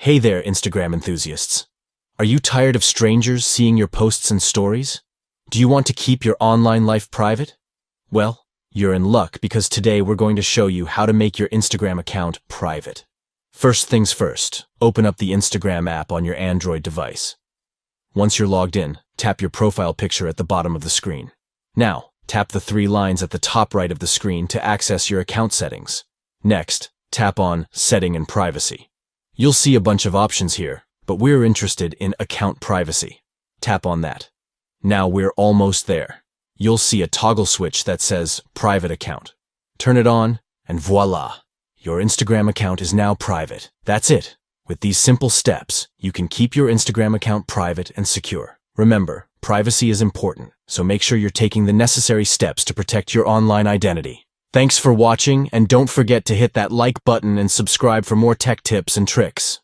Hey there, Instagram enthusiasts. Are you tired of strangers seeing your posts and stories? Do you want to keep your online life private? Well, you're in luck because today we're going to show you how to make your Instagram account private. First things first, open up the Instagram app on your Android device. Once you're logged in, tap your profile picture at the bottom of the screen. Now, tap the three lines at the top right of the screen to access your account settings. Next, tap on Setting and Privacy. You'll see a bunch of options here, but we're interested in Account Privacy. Tap on that. Now we're almost there. You'll see a toggle switch that says Private Account. Turn it on, and voila! Your Instagram account is now private. That's it. With these simple steps, you can keep your Instagram account private and secure. Remember, privacy is important, so make sure you're taking the necessary steps to protect your online identity. Thanks for watching, and don't forget to hit that like button and subscribe for more tech tips and tricks.